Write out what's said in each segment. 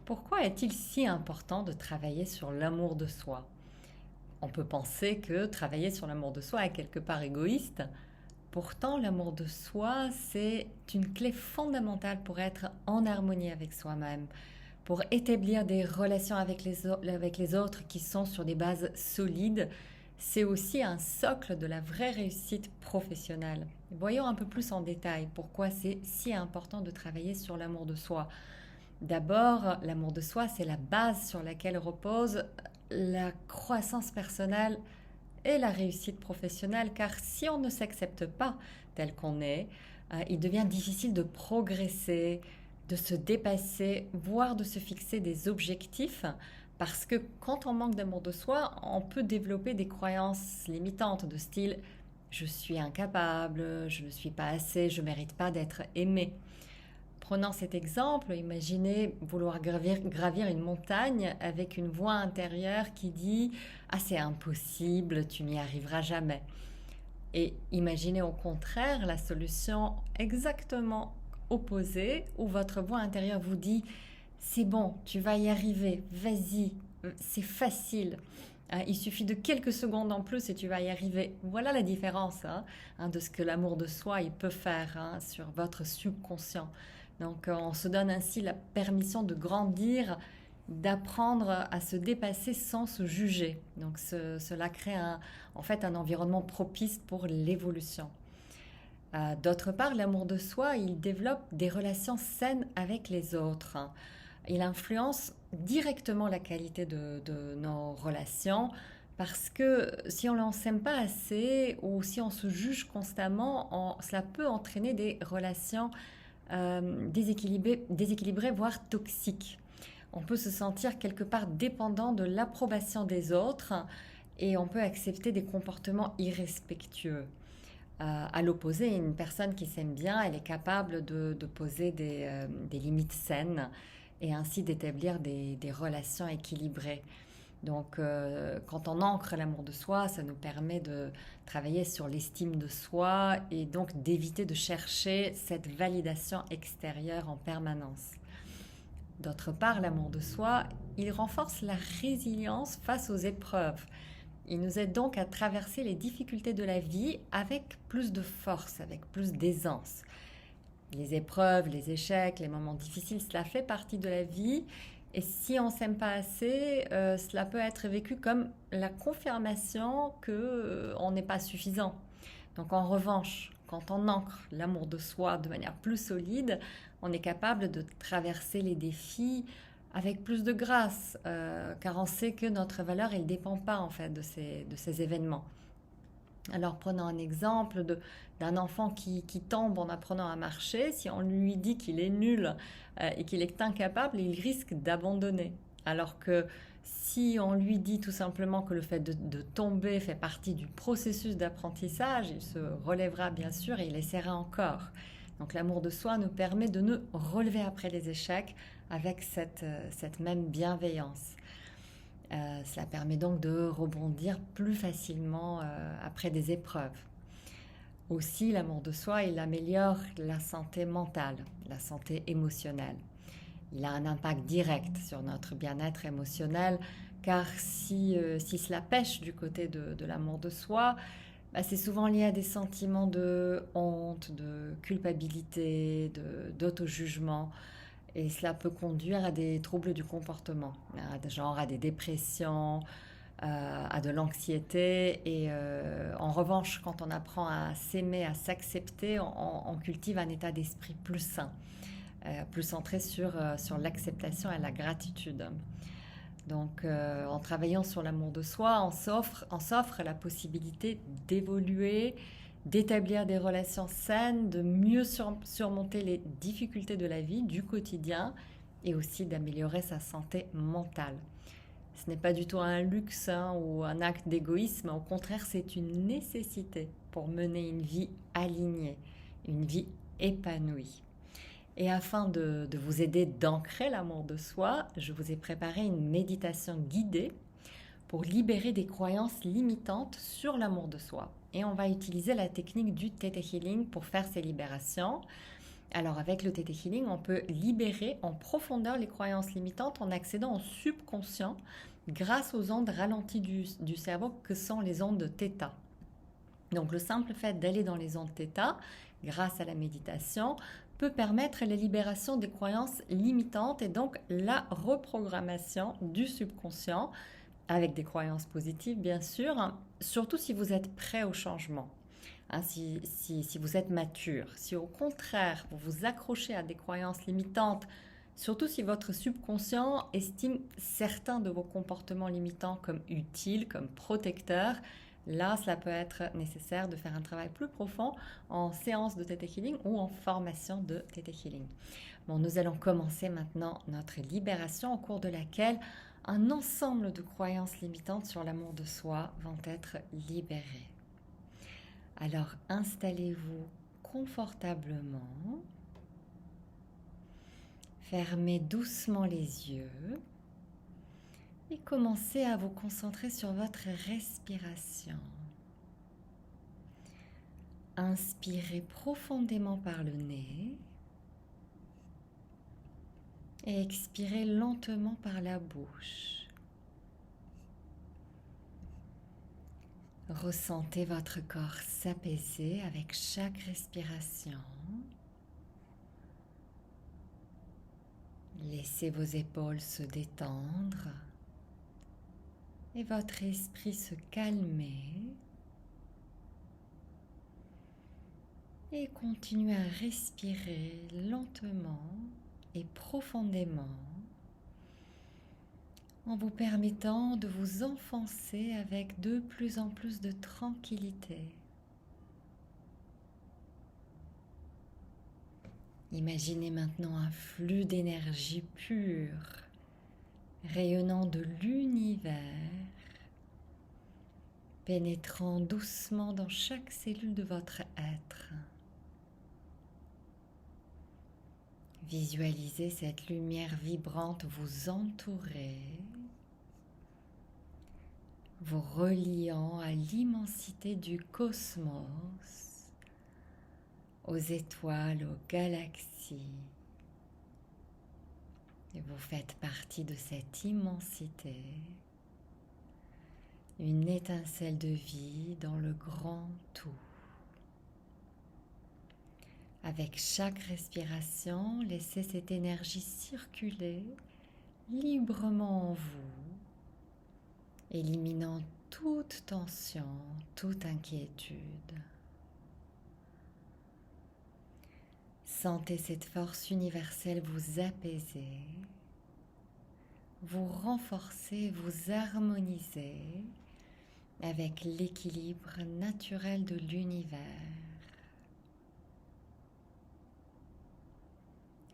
Pourquoi est-il si important de travailler sur l'amour de soi? On peut penser que travailler sur l'amour de soi est quelque part égoïste. Pourtant, l'amour de soi, c'est une clé fondamentale pour être en harmonie avec soi-même, pour établir des relations avec les autres qui sont sur des bases solides. C'est aussi un socle de la vraie réussite professionnelle. Voyons un peu plus en détail pourquoi c'est si important de travailler sur l'amour de soi. D'abord, l'amour de soi, c'est la base sur laquelle repose la croissance personnelle et la réussite professionnelle, car si on ne s'accepte pas tel qu'on est, il devient difficile de progresser, de se dépasser, voire de se fixer des objectifs, parce que quand on manque d'amour de soi, on peut développer des croyances limitantes de style je suis incapable, je ne suis pas assez, je ne mérite pas d'être aimé. Prenant cet exemple, imaginez vouloir gravir une montagne avec une voix intérieure qui dit ⁇ Ah c'est impossible, tu n'y arriveras jamais ⁇ Et imaginez au contraire la solution exactement opposée où votre voix intérieure vous dit ⁇ C'est bon, tu vas y arriver, vas-y, c'est facile ⁇ il suffit de quelques secondes en plus et tu vas y arriver. Voilà la différence de ce que l'amour de soi il peut faire sur votre subconscient. Donc on se donne ainsi la permission de grandir, d'apprendre à se dépasser sans se juger. Donc cela crée en fait un environnement propice pour l'évolution. D'autre part, l'amour de soi, il développe des relations saines avec les autres. Il influence directement la qualité de nos relations parce que si on ne s'aime pas assez ou si on se juge constamment, cela peut entraîner des relations déséquilibrées, voire toxiques. On peut se sentir quelque part dépendant de l'approbation des autres et on peut accepter des comportements irrespectueux. À l'opposé, une personne qui s'aime bien, elle est capable de poser des limites saines et ainsi d'établir des relations équilibrées. Donc, quand on ancre l'amour de soi, ça nous permet de travailler sur l'estime de soi et donc d'éviter de chercher cette validation extérieure en permanence. D'autre part, l'amour de soi, il renforce la résilience face aux épreuves. Il nous aide donc à traverser les difficultés de la vie avec plus de force, avec plus d'aisance. Les épreuves, les échecs, les moments difficiles, cela fait partie de la vie. Et si on ne s'aime pas assez, cela peut être vécu comme la confirmation qu'on n'est pas suffisant. Donc en revanche, quand on ancre l'amour de soi de manière plus solide, on est capable de traverser les défis avec plus de grâce, car on sait que notre valeur, elle ne dépend pas en fait de ces événements. Alors prenons un exemple d'un enfant qui tombe en apprenant à marcher. Si on lui dit qu'il est nul et qu'il est incapable, il risque d'abandonner. Alors que si on lui dit tout simplement que le fait de tomber fait partie du processus d'apprentissage, il se relèvera bien sûr et il essaiera encore. Donc l'amour de soi nous permet de nous relever après les échecs avec cette même bienveillance. Cela permet donc de rebondir plus facilement après des épreuves. Aussi, l'amour de soi, il améliore la santé mentale, la santé émotionnelle. Il a un impact direct sur notre bien-être émotionnel, car si cela pêche du côté de l'amour de soi, c'est souvent lié à des sentiments de honte, de culpabilité, d'auto-jugement. Et cela peut conduire à des troubles du comportement, genre à des dépressions, à de l'anxiété. Et en revanche, quand on apprend à s'aimer, à s'accepter, on cultive un état d'esprit plus sain, plus centré sur l'acceptation et la gratitude. Donc en travaillant sur l'amour de soi, on s'offre la possibilité d'évoluer, d'établir des relations saines, de mieux surmonter les difficultés de la vie, du quotidien, et aussi d'améliorer sa santé mentale. Ce n'est pas du tout un luxe ou un acte d'égoïsme, au contraire c'est une nécessité pour mener une vie alignée, une vie épanouie. Et afin de vous aider d'ancrer l'amour de soi, je vous ai préparé une méditation guidée pour libérer des croyances limitantes sur l'amour de soi. Et on va utiliser la technique du Theta Healing pour faire ces libérations. Alors avec le Theta Healing, on peut libérer en profondeur les croyances limitantes en accédant au subconscient grâce aux ondes ralenties du cerveau que sont les ondes Theta. Donc le simple fait d'aller dans les ondes Theta, grâce à la méditation, peut permettre la libération des croyances limitantes et donc la reprogrammation du subconscient avec des croyances positives bien sûr, hein, surtout si vous êtes prêt au changement. Hein, si vous êtes mature, si au contraire vous vous accrochez à des croyances limitantes, surtout si votre subconscient estime certains de vos comportements limitants comme utiles, comme protecteurs, là cela peut être nécessaire de faire un travail plus profond en séance de Theta Healing ou en formation de Theta Healing. Bon, nous allons commencer maintenant notre libération au cours de laquelle un ensemble de croyances limitantes sur l'amour de soi vont être libérées. Alors installez-vous confortablement, fermez doucement les yeux et commencez à vous concentrer sur votre respiration. Inspirez profondément par le nez et expirez lentement par la bouche. Ressentez votre corps s'apaiser avec chaque respiration. Laissez vos épaules se détendre et votre esprit se calmer. Et continuez à respirer lentement et profondément en vous permettant de vous enfoncer avec de plus en plus de tranquillité. Imaginez maintenant un flux d'énergie pure, rayonnant de l'univers, pénétrant doucement dans chaque cellule de votre être. Visualisez cette lumière vibrante vous entourer, vous reliant à l'immensité du cosmos, aux étoiles, aux galaxies. Et vous faites partie de cette immensité, une étincelle de vie dans le grand tout. Avec chaque respiration, laissez cette énergie circuler librement en vous, éliminant toute tension, toute inquiétude. Sentez cette force universelle vous apaiser, vous renforcer, vous harmoniser avec l'équilibre naturel de l'univers.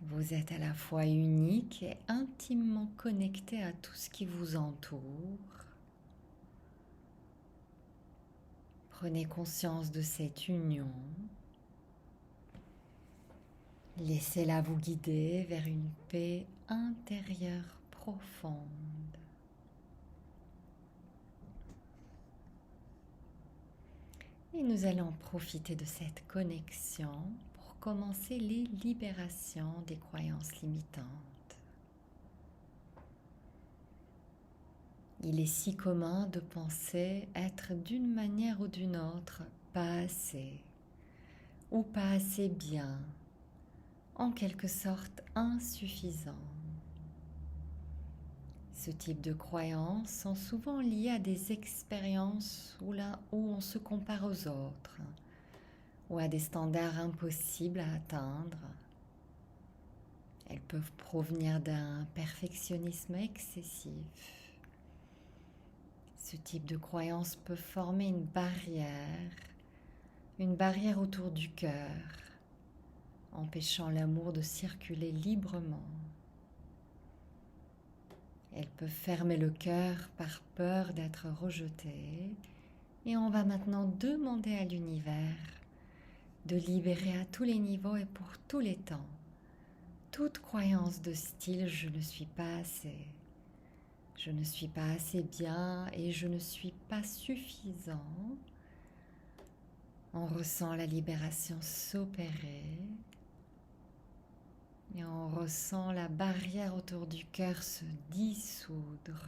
Vous êtes à la fois unique et intimement connecté à tout ce qui vous entoure. Prenez conscience de cette union. Laissez-la vous guider vers une paix intérieure profonde. Et nous allons profiter de cette connexion pour commencer les libérations des croyances limitantes. Il est si commun de penser être d'une manière ou d'une autre pas assez ou pas assez bien, en quelque sorte insuffisant. Ce type de croyances sont souvent liées à des expériences où on se compare aux autres ou à des standards impossibles à atteindre. Elles peuvent provenir d'un perfectionnisme excessif. Ce type de croyance peut former une barrière autour du cœur, empêchant l'amour de circuler librement. Elles peuvent fermer le cœur par peur d'être rejetées. Et on va maintenant demander à l'univers de libérer à tous les niveaux et pour tous les temps toute croyance de style « je ne suis pas assez ». Je ne suis pas assez bien et je ne suis pas suffisant. On ressent la libération s'opérer. Et on ressent la barrière autour du cœur se dissoudre.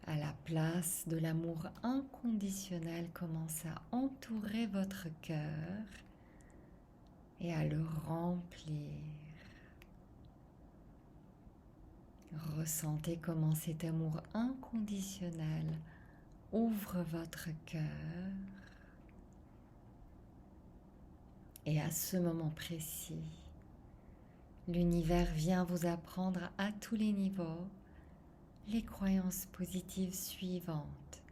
À la place de l'amour inconditionnel commence à entourer votre cœur et à le remplir. Ressentez comment cet amour inconditionnel ouvre votre cœur. Et à ce moment précis, l'univers vient vous apprendre à tous les niveaux les croyances positives suivantes.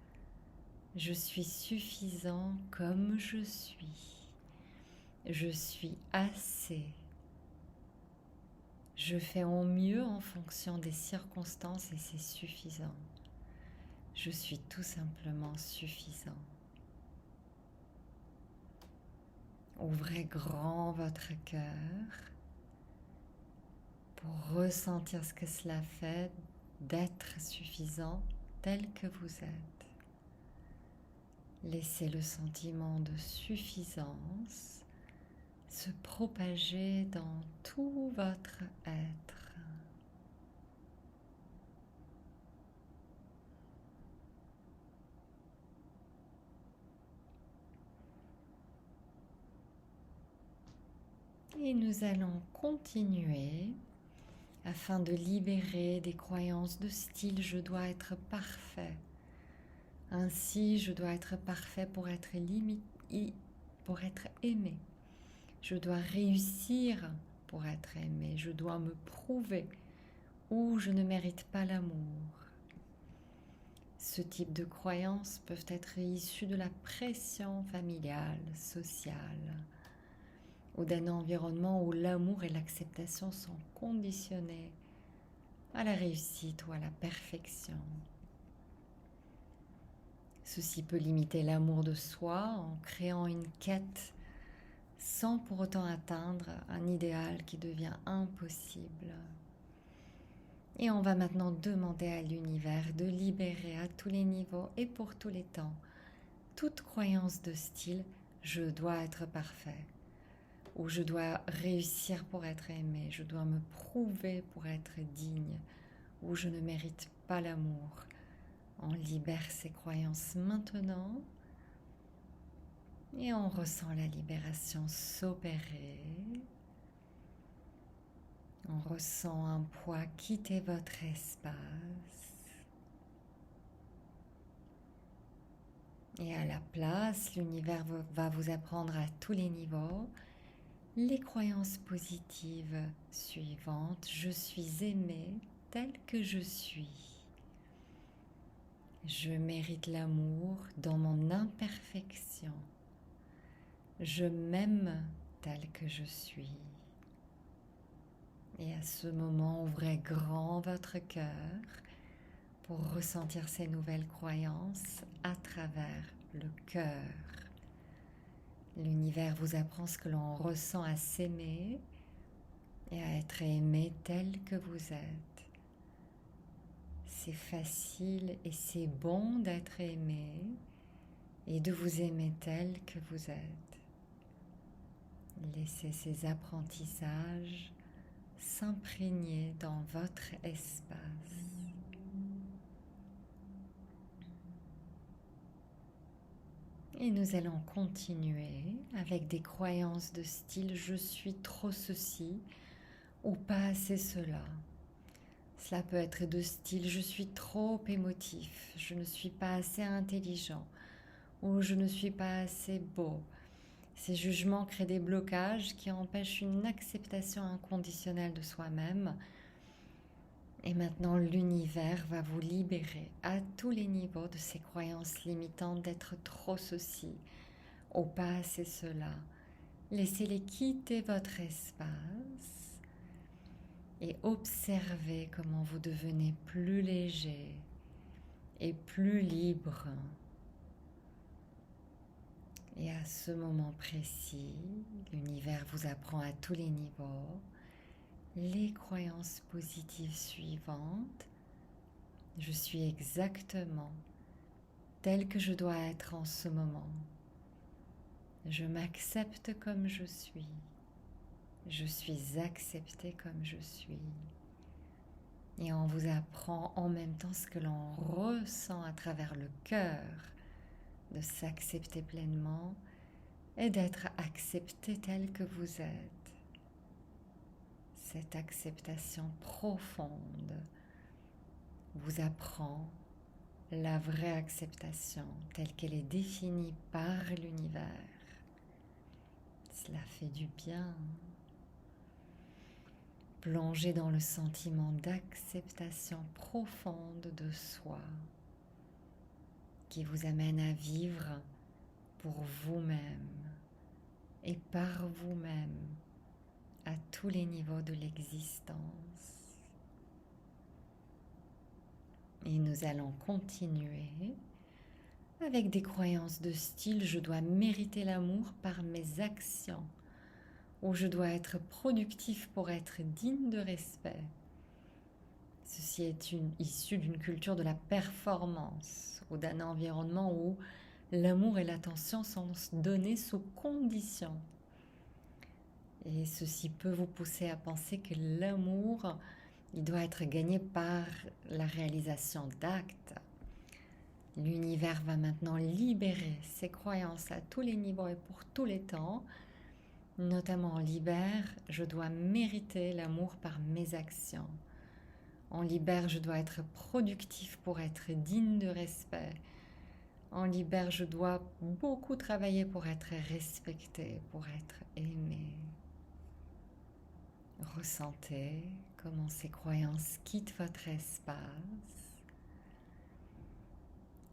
Je suis suffisant comme je suis. Je suis assez. Je fais au mieux en fonction des circonstances et c'est suffisant. Je suis tout simplement suffisant. Ouvrez grand votre cœur pour ressentir ce que cela fait d'être suffisant tel que vous êtes. Laissez le sentiment de suffisance se propager dans tout votre être. Et nous allons continuer afin de libérer des croyances de style je dois être parfait. Ainsi, je dois être parfait pour être aimé. Je dois réussir pour être aimé. Je dois me prouver ou je ne mérite pas l'amour. Ce type de croyances peuvent être issues de la pression familiale, sociale, ou d'un environnement où l'amour et l'acceptation sont conditionnés à la réussite ou à la perfection. Ceci peut limiter l'amour de soi en créant une quête sans pour autant atteindre un idéal qui devient impossible. Et on va maintenant demander à l'univers de libérer à tous les niveaux et pour tous les temps toute croyance de style « je dois être parfait » ou « je dois réussir pour être aimé »,« je dois me prouver pour être digne » ou « je ne mérite pas l'amour ». On libère ces croyances maintenant et on ressent la libération s'opérer. On ressent un poids quitter votre espace. Et à la place, l'univers va vous apprendre à tous les niveaux les croyances positives suivantes. Je suis aimé tel que je suis. Je mérite l'amour dans mon imperfection. Je m'aime tel que je suis. Et à ce moment, ouvrez grand votre cœur pour ressentir ces nouvelles croyances à travers le cœur. L'univers vous apprend ce que l'on ressent à s'aimer et à être aimé tel que vous êtes. C'est facile et c'est bon d'être aimé et de vous aimer tel que vous êtes. Laissez ces apprentissages s'imprégner dans votre espace. Et nous allons continuer avec des croyances de style « je suis trop ceci » ou « pas assez cela ». Cela peut être de style « je suis trop émotif »,« je ne suis pas assez intelligent » ou « je ne suis pas assez beau ». Ces jugements créent des blocages qui empêchent une acceptation inconditionnelle de soi-même. Et maintenant, l'univers va vous libérer à tous les niveaux de ces croyances limitantes d'être trop ceci ou pas assez cela. Laissez-les quitter votre espace et observez comment vous devenez plus léger et plus libre. Et à ce moment précis, l'univers vous apprend à tous les niveaux les croyances positives suivantes. Je suis exactement tel que je dois être en ce moment. Je m'accepte comme je suis. Je suis accepté comme je suis. Et on vous apprend en même temps ce que l'on ressent à travers le cœur, de s'accepter pleinement et d'être accepté tel que vous êtes. Cette acceptation profonde vous apprend la vraie acceptation telle qu'elle est définie par l'univers. Cela fait du bien. Plongez dans le sentiment d'acceptation profonde de soi qui vous amène à vivre pour vous-même et par vous-même à tous les niveaux de l'existence. Et nous allons continuer avec des croyances de style « je dois mériter l'amour par mes actions » ou « je dois être productif pour être digne de respect ». Ceci est issu d'une culture de la performance ou d'un environnement où l'amour et l'attention sont donnés sous condition. Et ceci peut vous pousser à penser que l'amour, il doit être gagné par la réalisation d'actes. L'univers va maintenant libérer ces croyances à tous les niveaux et pour tous les temps. Notamment, on libère « je dois mériter l'amour par mes actions ». On libère « je dois être productif pour être digne de respect ». On libère « je dois beaucoup travailler pour être respecté, pour être aimé ». Ressentez comment ces croyances quittent votre espace.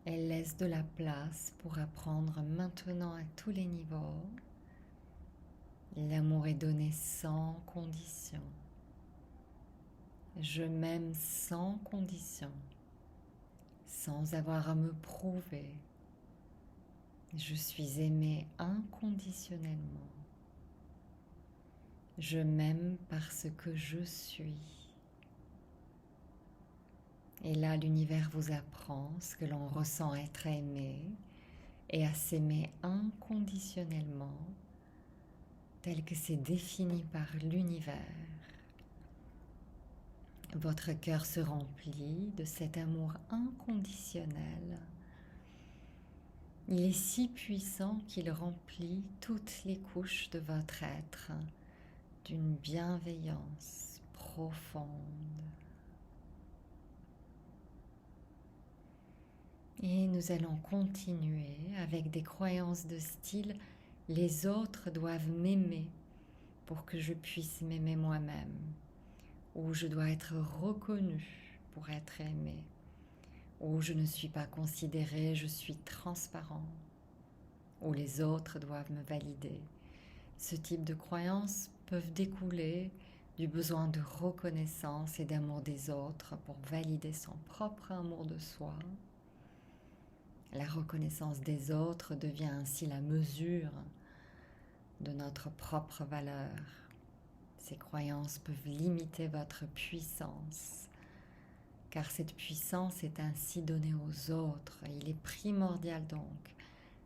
Elles laissent de la place pour apprendre maintenant à tous les niveaux. L'amour est donné sans condition. Je m'aime sans condition, sans avoir à me prouver. Je suis aimé inconditionnellement. Je m'aime parce que je suis. Et là, l'univers vous apprend ce que l'on ressent être aimé et à s'aimer inconditionnellement, tel que c'est défini par l'univers. Votre cœur se remplit de cet amour inconditionnel. Il est si puissant qu'il remplit toutes les couches de votre être d'une bienveillance profonde. Et nous allons continuer avec des croyances de style « les autres doivent m'aimer pour que je puisse m'aimer moi-même » ou « je dois être reconnu pour être aimé » ou « je ne suis pas considéré, je suis transparent » ou « les autres doivent me valider ». Ce type de croyances peuvent découler du besoin de reconnaissance et d'amour des autres pour valider son propre amour de soi. La reconnaissance des autres devient ainsi la mesure de notre propre valeur. Ces croyances peuvent limiter votre puissance, car cette puissance est ainsi donnée aux autres. Il est primordial donc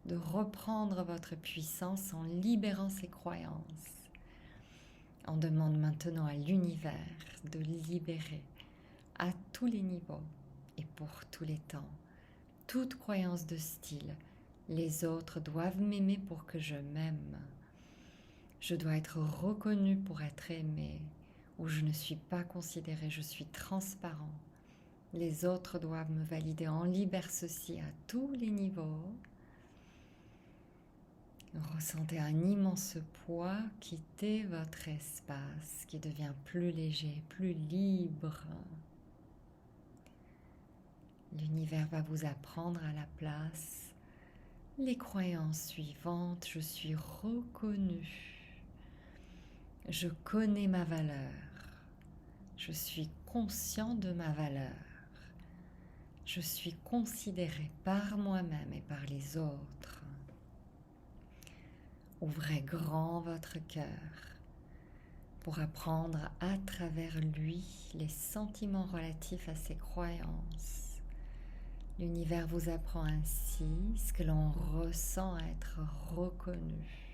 de reprendre votre puissance en libérant ces croyances. On demande maintenant à l'univers de libérer à tous les niveaux et pour tous les temps toute croyance de style « les autres doivent m'aimer pour que je m'aime » je dois être reconnu pour être aimé ou je ne suis pas considéré, je suis transparent. Les autres doivent me valider. On libère ceci à tous les niveaux. Ressentez un immense poids quitter votre espace qui devient plus léger, plus libre. L'univers va vous apprendre à la place les croyances suivantes. Je suis reconnu. Je connais ma valeur. Je suis conscient de ma valeur. Je suis considéré par moi-même et par les autres. Ouvrez grand votre cœur pour apprendre à travers lui les sentiments relatifs à ces croyances. L'univers vous apprend ainsi ce que l'on ressent être reconnu.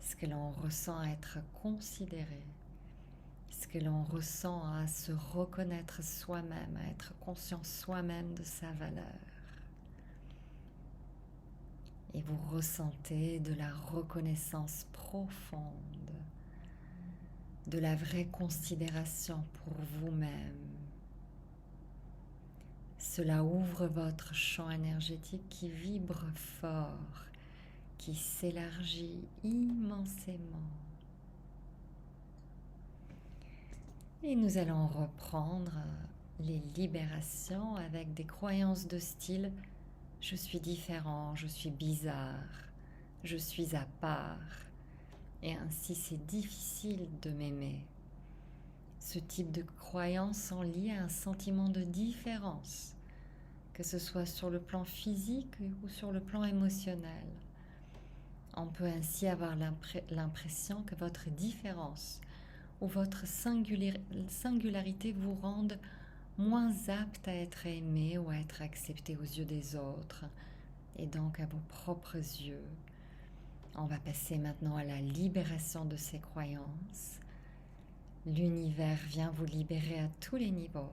ce que l'on ressent à être considéré, ce que l'on ressent à se reconnaître soi-même, à être conscient soi-même de sa valeur. Et vous ressentez de la reconnaissance profonde, de la vraie considération pour vous-même. Cela ouvre votre champ énergétique qui vibre fort, qui s'élargit immensément. Et nous allons reprendre les libérations avec des croyances de style « je suis différent, je suis bizarre, je suis à part » et ainsi c'est difficile de m'aimer. Ce type de croyances sont liées à un sentiment de différence, que ce soit sur le plan physique ou sur le plan émotionnel. On peut ainsi avoir l'impression que votre différence ou votre singularité vous rende moins apte à être aimé ou à être accepté aux yeux des autres et donc à vos propres yeux. On va passer maintenant à la libération de ces croyances. L'univers vient vous libérer à tous les niveaux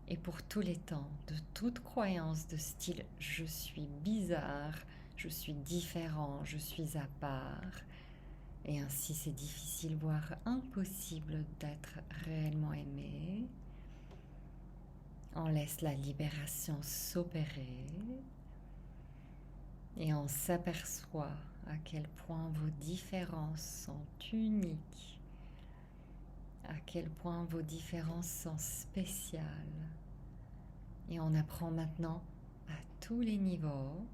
et pour tous les temps de toute croyance de style « je suis bizarre », « je suis différent »,« je suis à part ». Et ainsi c'est difficile, voire impossible d'être réellement aimé. On laisse la libération s'opérer et on s'aperçoit à quel point vos différences sont uniques, à quel point vos différences sont spéciales. Et on apprend maintenant à tous les niveaux,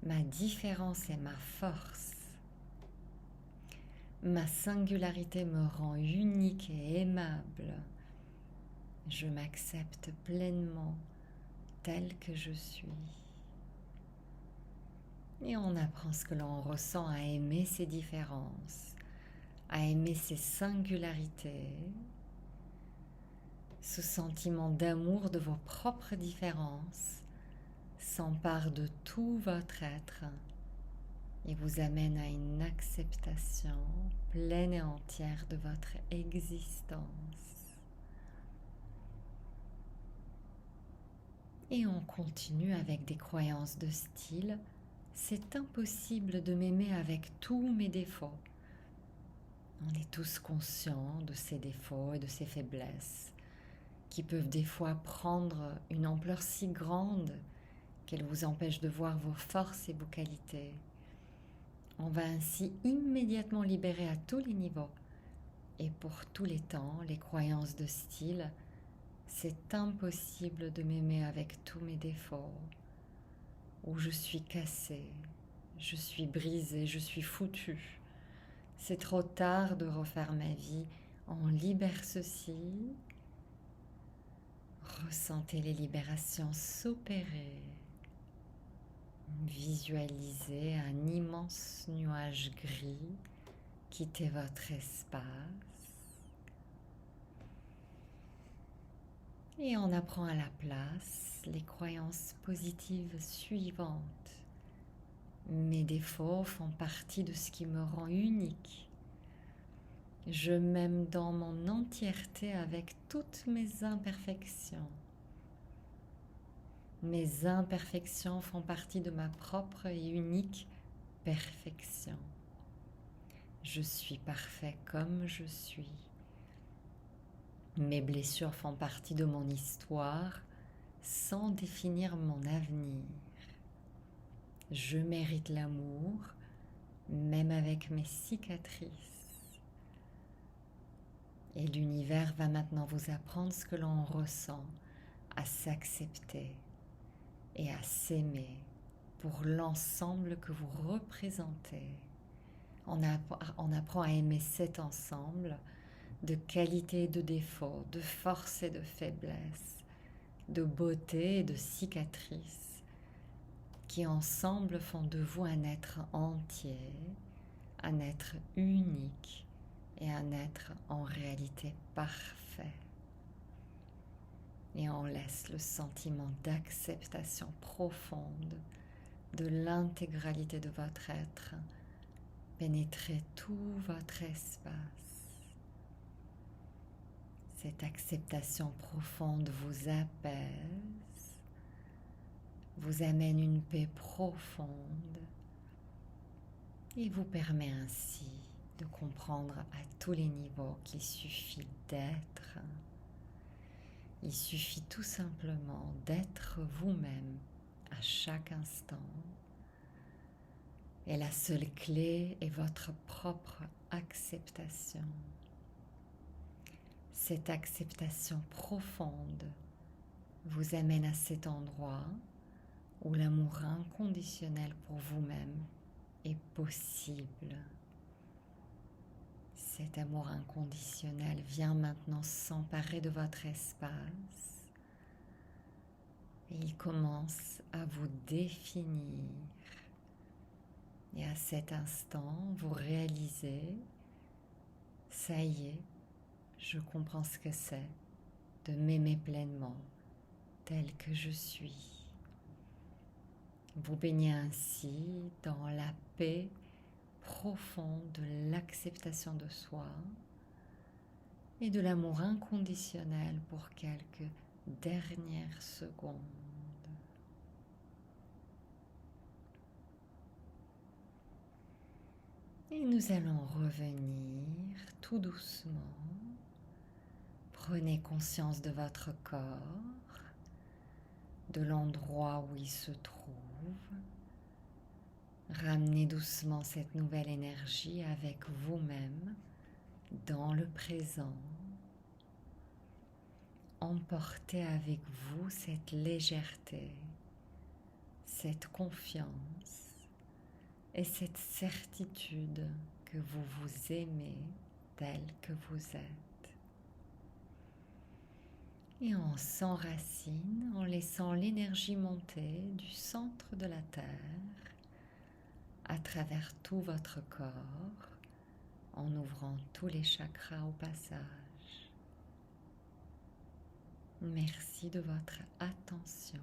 ma différence est ma force. Ma singularité me rend unique et aimable. Je m'accepte pleinement tel que je suis. Et on apprend ce que l'on ressent à aimer ses différences, à aimer ses singularités. Ce sentiment d'amour de vos propres différences s'empare de tout votre être et vous amène à une acceptation pleine et entière de votre existence. Et on continue avec des croyances de style « c'est impossible de m'aimer avec tous mes défauts ». On est tous conscients de ces défauts et de ces faiblesses qui peuvent des fois prendre une ampleur si grande qu'elles vous empêchent de voir vos forces et vos qualités. On va ainsi immédiatement libérer à tous les niveaux et pour tous les temps les croyances de style « c'est impossible de m'aimer avec tous mes défauts » ou « je suis cassé, je suis brisé, je suis foutu, c'est trop tard de refaire ma vie ». On libère ceci. Ressentez les libérations s'opérer. Visualisez un immense nuage gris quitter votre espace. Et on apprend à la place les croyances positives suivantes. Mes défauts font partie de ce qui me rend unique. Je m'aime dans mon entièreté avec toutes mes imperfections. Mes imperfections font partie de ma propre et unique perfection. Je suis parfait comme je suis. Mes blessures font partie de mon histoire sans définir mon avenir. Je mérite l'amour, même avec mes cicatrices. Et l'univers va maintenant vous apprendre ce que l'on ressent, à s'accepter et à s'aimer pour l'ensemble que vous représentez. On apprend à aimer cet ensemble de qualités et de défauts, de force et de faiblesse, de beauté et de cicatrices, qui ensemble font de vous un être entier, un être unique et un être en réalité parfait. Et on laisse le sentiment d'acceptation profonde de l'intégralité de votre être pénétrer tout votre espace. Cette acceptation profonde vous apaise, vous amène une paix profonde et vous permet ainsi de comprendre à tous les niveaux qu'il suffit d'être. Il suffit tout simplement d'être vous-même à chaque instant. Et la seule clé est votre propre acceptation. Cette acceptation profonde vous amène à cet endroit où l'amour inconditionnel pour vous-même est possible. Cet amour inconditionnel vient maintenant s'emparer de votre espace et il commence à vous définir. Et à cet instant, vous réalisez, ça y est, je comprends ce que c'est de m'aimer pleinement, tel que je suis. Vous baignez ainsi dans la paix profonde de l'acceptation de soi et de l'amour inconditionnel pour quelques dernières secondes. Et nous allons revenir tout doucement. Prenez conscience de votre corps, de l'endroit où il se trouve. Ramenez doucement cette nouvelle énergie avec vous-même dans le présent. Emportez avec vous cette légèreté, cette confiance et cette certitude que vous vous aimez tel que vous êtes. Et on s'enracine en laissant l'énergie monter du centre de la Terre à travers tout votre corps, en ouvrant tous les chakras au passage. Merci de votre attention.